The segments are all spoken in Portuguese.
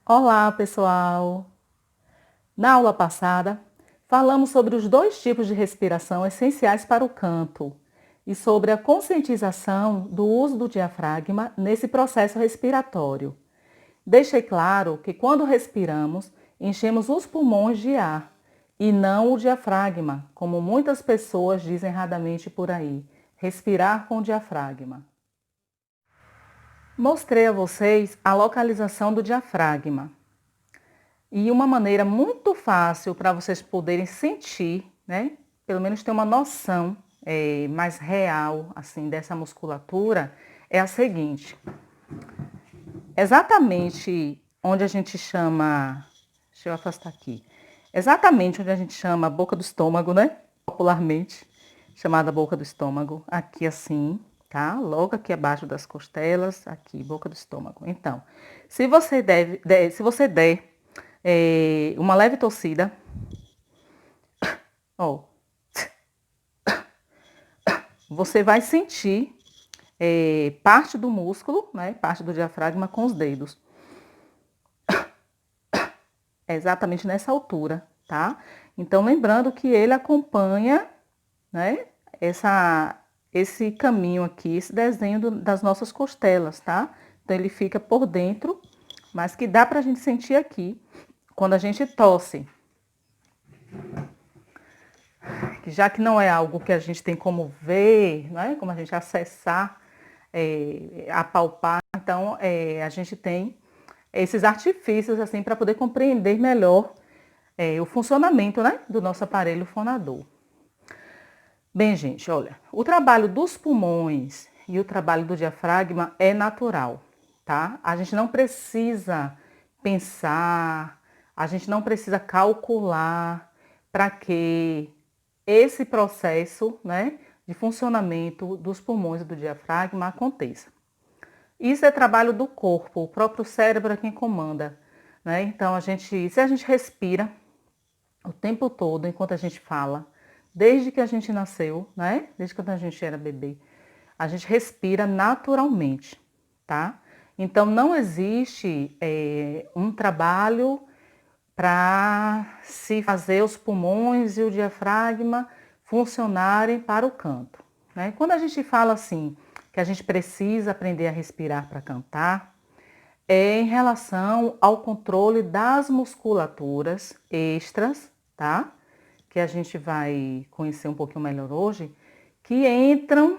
Olá, pessoal! Na aula passada, falamos sobre os dois tipos de respiração essenciais para o canto e sobre a conscientização do uso do diafragma nesse processo respiratório. Deixei claro que quando respiramos, enchemos os pulmões de ar e não o diafragma, como muitas pessoas dizem erradamente por aí, respirar com o diafragma. Mostrei a vocês a localização do diafragma. E uma maneira muito fácil para vocês poderem sentir, né? Pelo menos ter uma noção mais real assim dessa musculatura, é a seguinte. Exatamente onde a gente chama, deixa eu afastar aqui. Exatamente onde a gente chama a boca do estômago, né? Popularmente chamada boca do estômago, aqui assim, tá? Logo aqui abaixo das costelas, aqui, boca do estômago. Então, se você der uma leve tossida, ó, você vai sentir parte do músculo, né? Parte do diafragma com os dedos. É exatamente nessa altura, tá? Então, lembrando que ele acompanha, né? Esse caminho aqui, esse desenho das nossas costelas, tá? Então, ele fica por dentro, mas que dá pra gente sentir aqui quando a gente tosse. Já que não é algo que a gente tem como ver, né? Como a gente acessar, apalpar, então a gente tem esses artifícios assim para poder compreender melhor o funcionamento, né, do nosso aparelho fonador. Bem, gente, olha, o trabalho dos pulmões e o trabalho do diafragma é natural, tá? A gente não precisa pensar, a gente não precisa calcular para que esse processo, né, de funcionamento dos pulmões e do diafragma aconteça. Isso é trabalho do corpo, o próprio cérebro é quem comanda, né? Então, se a gente respira o tempo todo enquanto a gente fala, desde que a gente nasceu, né? Desde quando a gente era bebê, a gente respira naturalmente, tá? Então, não existe um trabalho para se fazer os pulmões e o diafragma funcionarem para o canto, né? Quando a gente fala assim, que a gente precisa aprender a respirar para cantar, é em relação ao controle das musculaturas extras, tá? Que a gente vai conhecer um pouquinho melhor hoje, que entram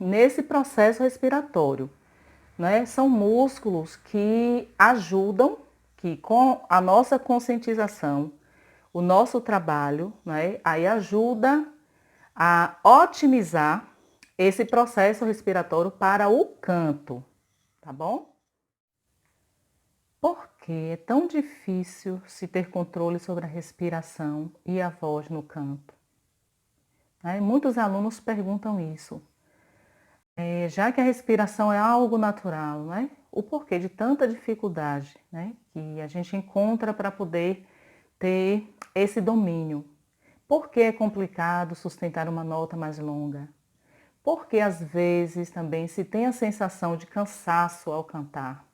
nesse processo respiratório, né? São músculos que ajudam, que com a nossa conscientização, o nosso trabalho, né? Aí ajuda a otimizar esse processo respiratório para o canto, tá bom? Por que é tão difícil se ter controle sobre a respiração e a voz no canto? Muitos alunos perguntam isso. Já que a respiração é algo natural, né? O porquê de tanta dificuldade, né? Que a gente encontra para poder ter esse domínio. Por que é complicado sustentar uma nota mais longa? Porque às vezes também se tem a sensação de cansaço ao cantar.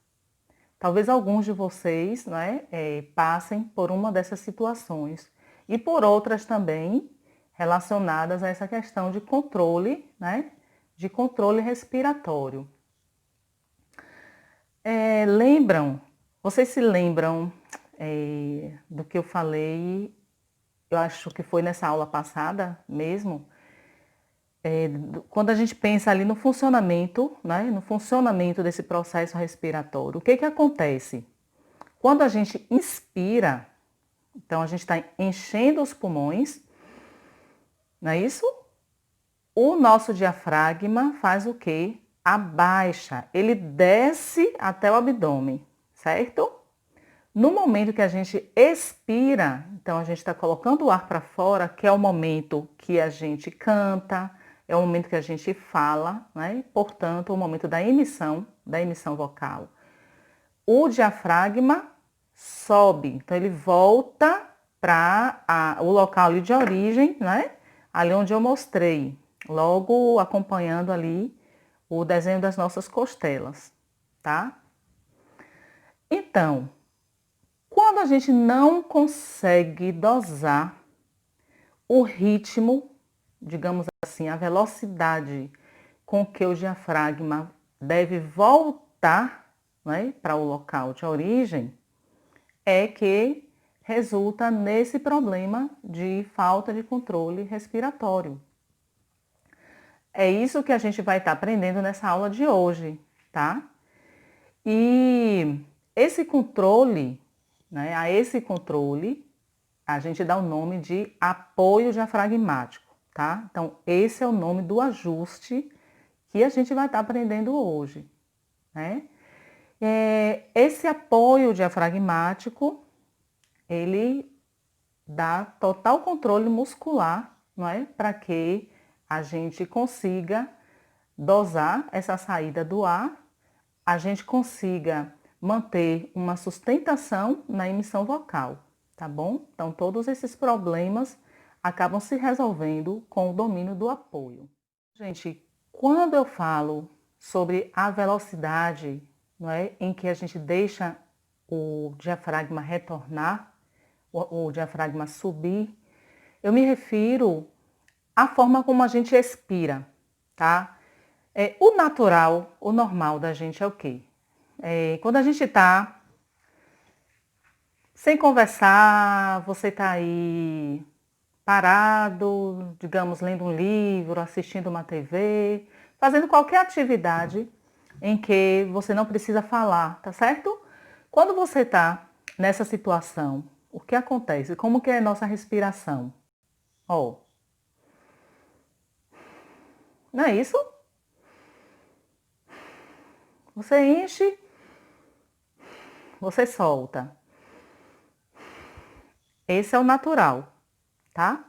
Talvez alguns de vocês, né, passem por uma dessas situações e por outras também relacionadas a essa questão de controle, né, de controle respiratório. Vocês se lembram do que eu falei? Eu acho que foi nessa aula passada mesmo, quando a gente pensa ali no funcionamento, né, no funcionamento desse processo respiratório, o que que acontece? Quando a gente inspira, então a gente está enchendo os pulmões, não é isso? O nosso diafragma faz o quê? Abaixa, ele desce até o abdômen, certo? No momento que a gente expira, então a gente está colocando o ar para fora, que é o momento que a gente canta, é o momento que a gente fala, né? Portanto, o momento da emissão vocal. O diafragma sobe, então ele volta para o local ali de origem, né? Ali onde eu mostrei, logo acompanhando ali o desenho das nossas costelas, tá? Então, a gente não consegue dosar o ritmo, digamos assim, a velocidade com que o diafragma deve voltar, né, para o local de origem, é que resulta nesse problema de falta de controle respiratório. É isso que a gente vai estar aprendendo nessa aula de hoje, tá? E esse controle, né, a esse controle, a gente dá o nome de apoio diafragmático, tá? Então, esse é o nome do ajuste que a gente vai estar aprendendo hoje, né? Esse apoio diafragmático, ele dá total controle muscular, não é? Para que a gente consiga dosar essa saída do ar, a gente consiga manter uma sustentação na emissão vocal, tá bom? Então, todos esses problemas acabam se resolvendo com o domínio do apoio. Gente, quando eu falo sobre a velocidade, não é, em que a gente deixa o diafragma retornar, o diafragma subir, eu me refiro à forma como a gente expira, tá? O natural, o normal da gente é o quê? Quando a gente está sem conversar, você está aí parado, digamos, lendo um livro, assistindo uma TV, fazendo qualquer atividade em que você não precisa falar, tá certo? Quando você está nessa situação, o que acontece? Como que é a nossa respiração? Ó, não é isso? Você enche, você solta. Esse é o natural, tá?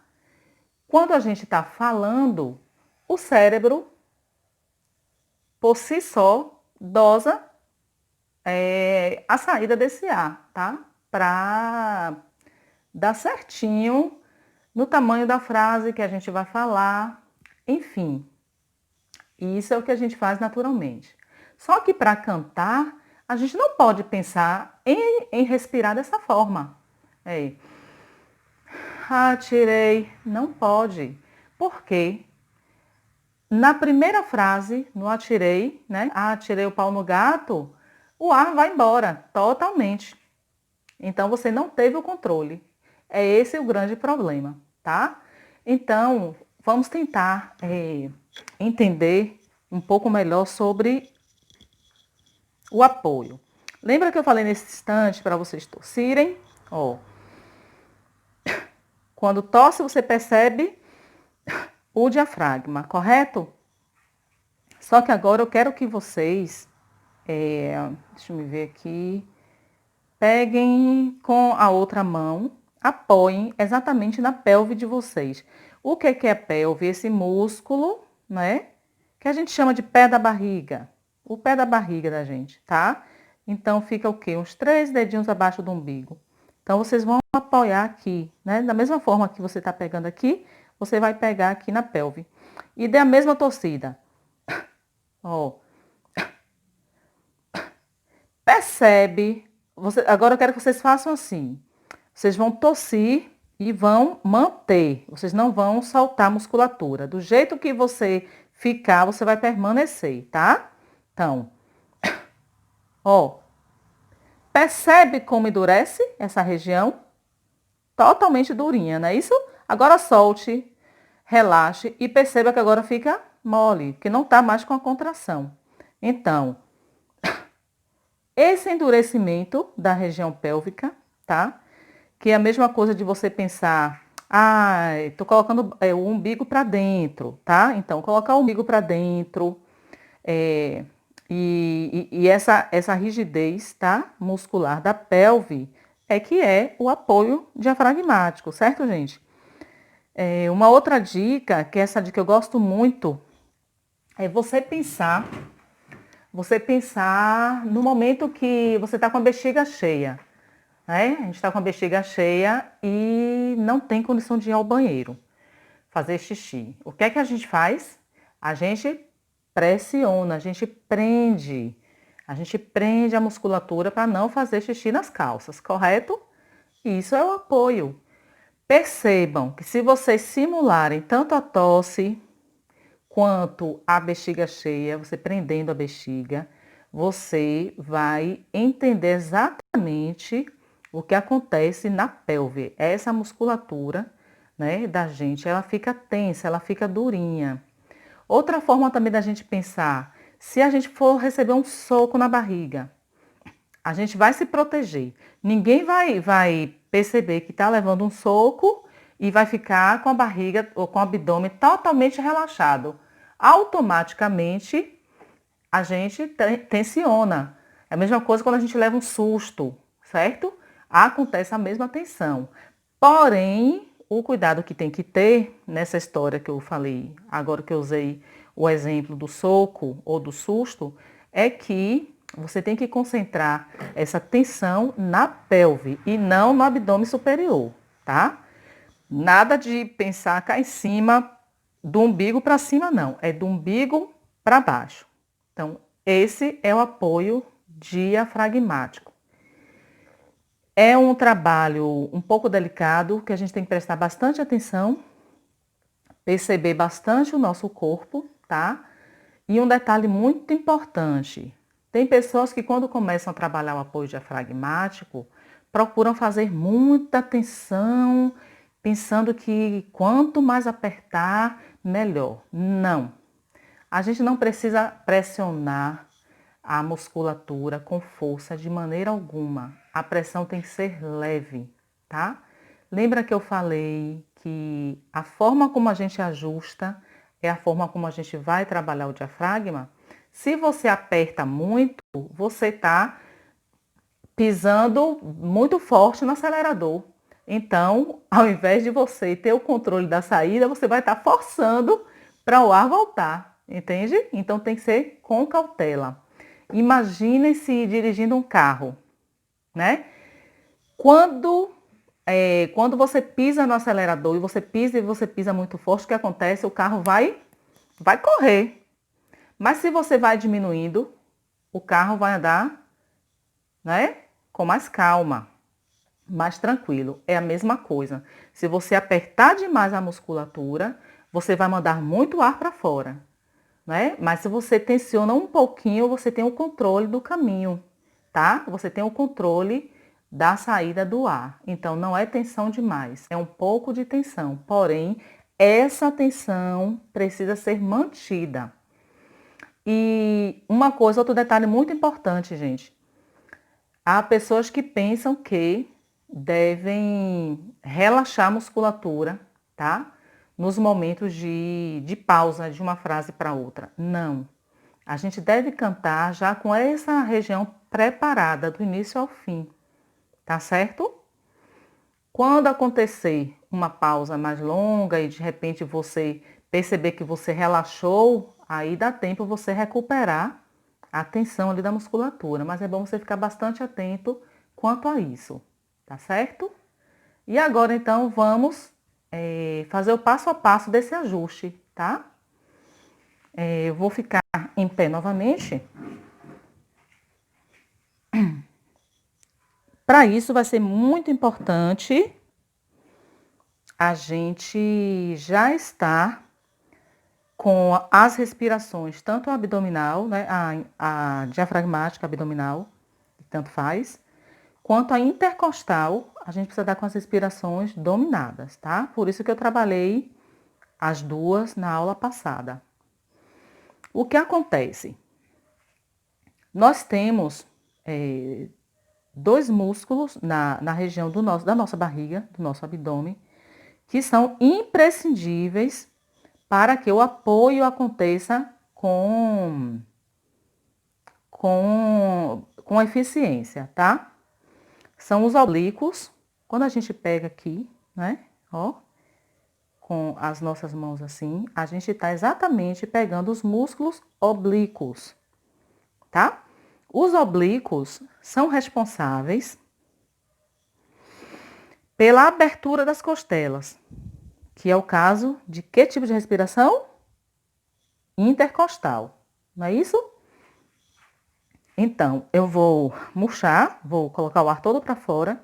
Quando a gente está falando, o cérebro, por si só, dosa a saída desse ar, tá? Para dar certinho no tamanho da frase que a gente vai falar, enfim. Isso é o que a gente faz naturalmente. Só que para cantar, a gente não pode pensar em respirar dessa forma. Atirei. Não pode. Por quê? Na primeira frase, no atirei, né? Atirei o pau no gato, o ar vai embora totalmente. Então você não teve o controle. É esse o grande problema, tá? Então, vamos tentar entender um pouco melhor sobre o apoio. Lembra que eu falei nesse instante para vocês tossirem? Ó, quando tosse, você percebe o diafragma, correto? Só que agora eu quero que vocês, deixa eu me ver aqui, peguem com a outra mão, apoiem exatamente na pelve de vocês. O que é a pelve? Esse músculo, né? Que a gente chama de pé da barriga. O pé da barriga da gente, tá? Então fica o quê? Uns 3 dedinhos abaixo do umbigo. Então vocês vão apoiar aqui, né? Da mesma forma que você está pegando aqui, você vai pegar aqui na pelve. E dê a mesma tossida. Ó. Percebe? Agora eu quero que vocês façam assim. Vocês vão tossir e vão manter. Vocês não vão soltar a musculatura. Do jeito que você ficar, você vai permanecer, tá? Então, ó. Percebe como endurece essa região? Totalmente durinha, não é isso? Agora solte, relaxe e perceba que agora fica mole, que não está mais com a contração. Então, esse endurecimento da região pélvica, tá? Que é a mesma coisa de você pensar, tô colocando o umbigo para dentro, tá? Então, colocar o umbigo para dentro, e essa rigidez, tá? Muscular da pelve é que é o apoio diafragmático, certo, gente? Uma outra dica, que essa dica eu gosto muito, é você pensar no momento que você está com a bexiga cheia, né? A gente está com a bexiga cheia e não tem condição de ir ao banheiro, fazer xixi. O que é que a gente faz? A gente pressiona, a gente prende a musculatura para não fazer xixi nas calças, correto? Isso é o apoio. Percebam que se vocês simularem tanto a tosse quanto a bexiga cheia, você prendendo a bexiga, você vai entender exatamente o que acontece na pelve. Essa musculatura, né, da gente, ela fica tensa, ela fica durinha. Outra forma também da gente pensar, se a gente for receber um soco na barriga, a gente vai se proteger. Ninguém vai perceber que está levando um soco e vai ficar com a barriga ou com o abdômen totalmente relaxado. Automaticamente a gente tensiona. É a mesma coisa quando a gente leva um susto, certo? Acontece a mesma tensão. Porém, o cuidado que tem que ter nessa história que eu falei, agora que eu usei o exemplo do soco ou do susto, é que você tem que concentrar essa tensão na pelve e não no abdômen superior, tá? Nada de pensar cá em cima, do umbigo para cima, não. É do umbigo para baixo. Então, esse é o apoio diafragmático. É um trabalho um pouco delicado, que a gente tem que prestar bastante atenção, perceber bastante o nosso corpo, tá? E um detalhe muito importante, tem pessoas que quando começam a trabalhar o apoio diafragmático, procuram fazer muita tensão, pensando que quanto mais apertar, melhor. Não. A gente não precisa pressionar a musculatura com força de maneira alguma. A pressão tem que ser leve, tá? Lembra que eu falei que a forma como a gente ajusta é a forma como a gente vai trabalhar o diafragma? Se você aperta muito, você está pisando muito forte no acelerador. Então, ao invés de você ter o controle da saída, você vai estar forçando para o ar voltar, entende? Então tem que ser com cautela. Imagine-se dirigindo um carro, né? Quando, quando você pisa no acelerador e você pisa muito forte, o que acontece? O carro vai correr. Mas se você vai diminuindo, o carro vai andar, né, com mais calma, mais tranquilo. É a mesma coisa. Se você apertar demais a musculatura, você vai mandar muito ar para fora, né? Mas se você tensiona um pouquinho, você tem o controle do caminho, tá? Você tem o controle da saída do ar. Então não é tensão demais, é um pouco de tensão. Porém, essa tensão precisa ser mantida. E uma coisa, outro detalhe muito importante, gente. Há pessoas que pensam que devem relaxar a musculatura, tá? Nos momentos de pausa de uma frase para outra. Não. A gente deve cantar já com essa região preparada do início ao fim, tá certo? Quando acontecer uma pausa mais longa e de repente você perceber que você relaxou, aí dá tempo você recuperar a tensão ali da musculatura, mas é bom você ficar bastante atento quanto a isso, tá certo? E agora então vamos fazer o passo a passo desse ajuste, tá? Eu vou ficar em pé novamente. Para isso vai ser muito importante a gente já estar com as respirações, tanto a abdominal, né, a diafragmática abdominal, tanto faz, quanto a intercostal, a gente precisa dar com as respirações dominadas, tá? Por isso que eu trabalhei as duas na aula passada. O que acontece? Nós temos dois músculos na região da nossa barriga, do nosso abdômen, que são imprescindíveis para que o apoio aconteça com eficiência, tá? São os oblíquos. Quando a gente pega aqui, né, ó, com as nossas mãos assim, a gente tá exatamente pegando os músculos oblíquos, tá? Os oblíquos são responsáveis pela abertura das costelas, que é o caso de que tipo de respiração? Intercostal, não é isso? Então, eu vou murchar, vou colocar o ar todo para fora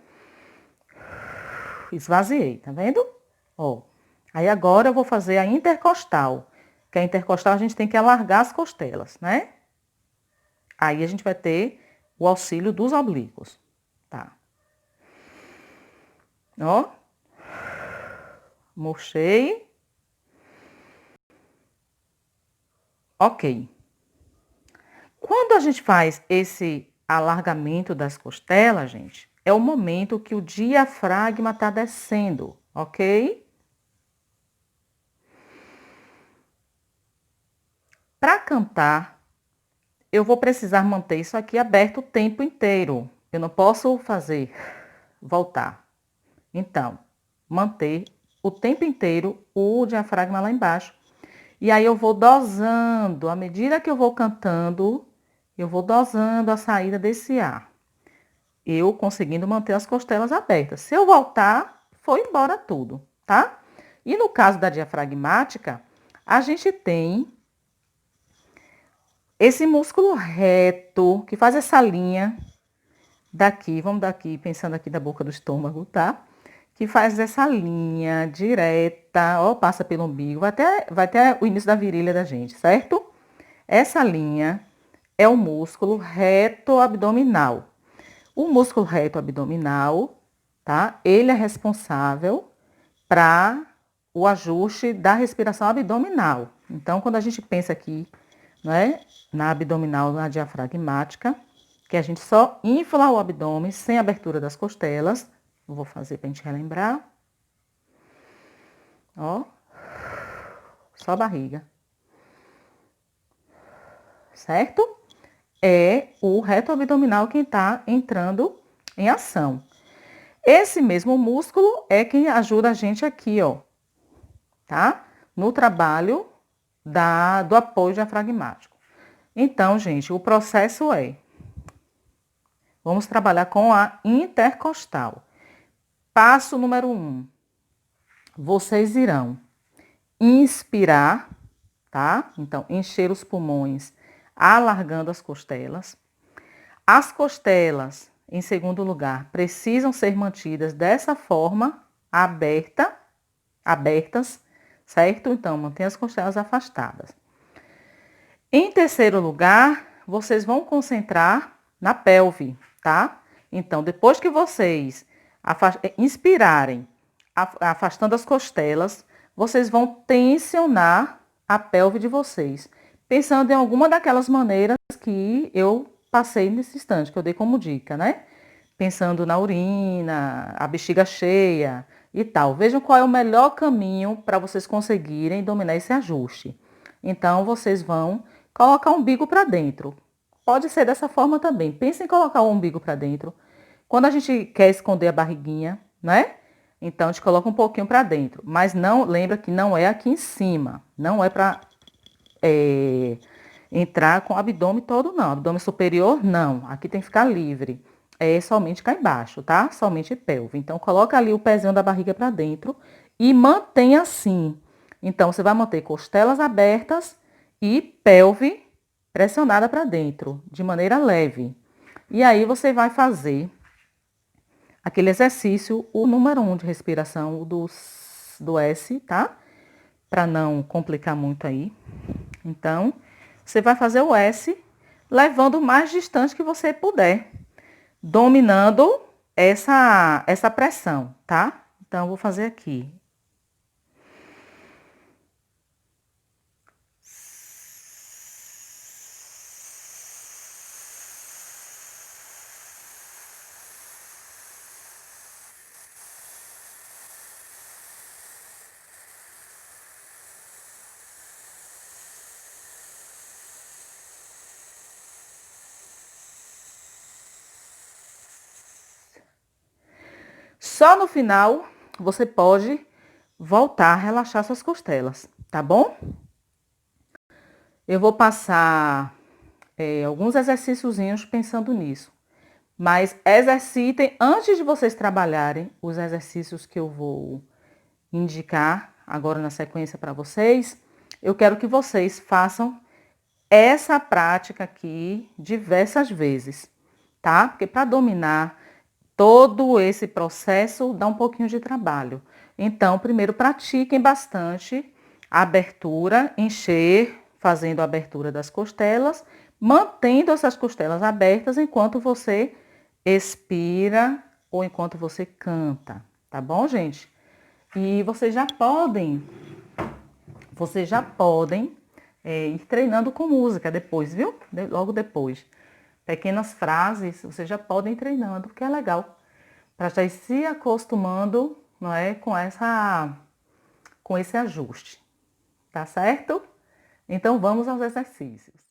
esvaziei, tá vendo? Ó, aí agora eu vou fazer a intercostal, que a intercostal a gente tem que alargar as costelas, né? Aí a gente vai ter o auxílio dos oblíquos, tá? Ó, murchei. Ok. Quando a gente faz esse alargamento das costelas, gente, é o momento que o diafragma está descendo, ok? Para cantar, eu vou precisar manter isso aqui aberto o tempo inteiro. Eu não posso fazer voltar. Então, manter o tempo inteiro o diafragma lá embaixo. E aí eu vou dosando, à medida que eu vou cantando, eu vou dosando a saída desse ar. Eu conseguindo manter as costelas abertas. Se eu voltar, foi embora tudo, tá? E no caso da diafragmática, a gente tem esse músculo reto que faz essa linha daqui, vamos daqui, pensando aqui da boca do estômago, tá? Que faz essa linha direta, ó, passa pelo umbigo, vai até o início da virilha da gente, certo? Essa linha é o músculo reto abdominal. O músculo reto abdominal, tá? Ele é responsável para o ajuste da respiração abdominal. Então, quando a gente pensa aqui, né, na abdominal, na diafragmática, que a gente só infla o abdômen sem abertura das costelas. Vou fazer para a gente relembrar. Ó, só a barriga. Certo? É o reto abdominal quem está entrando em ação. Esse mesmo músculo é quem ajuda a gente aqui, ó, tá? No trabalho do apoio diafragmático. Então, gente, o processo é: vamos trabalhar com a intercostal. Passo número 1. Vocês irão inspirar, tá? Então, encher os pulmões, alargando as costelas. As costelas, em segundo lugar, precisam ser mantidas dessa forma, abertas, certo? Então, mantenha as costelas afastadas. Em terceiro lugar, vocês vão concentrar na pelve, tá? Então, depois que vocês inspirarem, afastando as costelas, vocês vão tensionar a pelve de vocês, pensando em alguma daquelas maneiras que eu passei nesse instante, que eu dei como dica, né? Pensando na urina, a bexiga cheia e tal. Vejam qual é o melhor caminho para vocês conseguirem dominar esse ajuste. Então, vocês vão colocar o umbigo para dentro. Pode ser dessa forma também. Pensem em colocar o umbigo para dentro. Quando a gente quer esconder a barriguinha, né? Então, a gente coloca um pouquinho para dentro. Mas não, lembra que não é aqui em cima. Não é para entrar com o abdômen todo, não. Abdômen superior, não. Aqui tem que ficar livre. É somente cá embaixo, tá? Somente pelve. Então, coloca ali o pezinho da barriga para dentro e mantém assim. Então, você vai manter costelas abertas e pelve pressionada para dentro, de maneira leve. E aí, você vai fazer aquele exercício, o número 1 de respiração, do S, tá? Para não complicar muito aí. Então, você vai fazer o S, levando o mais distante que você puder, dominando essa pressão, tá? Então, eu vou fazer aqui. Só no final, você pode voltar a relaxar suas costelas, tá bom? Eu vou passar alguns exercíciozinhos pensando nisso. Mas exercitem, antes de vocês trabalharem os exercícios que eu vou indicar agora na sequência para vocês, eu quero que vocês façam essa prática aqui diversas vezes, tá? Porque para dominar todo esse processo dá um pouquinho de trabalho. Então, primeiro pratiquem bastante a abertura, encher, fazendo a abertura das costelas, mantendo essas costelas abertas enquanto você expira ou enquanto você canta, tá bom, gente? E vocês já podem ir treinando com música depois, viu? Logo depois. Pequenas frases, vocês já podem ir treinando, que é legal. Para já ir se acostumando, não é, com esse ajuste, tá certo? Então vamos aos exercícios.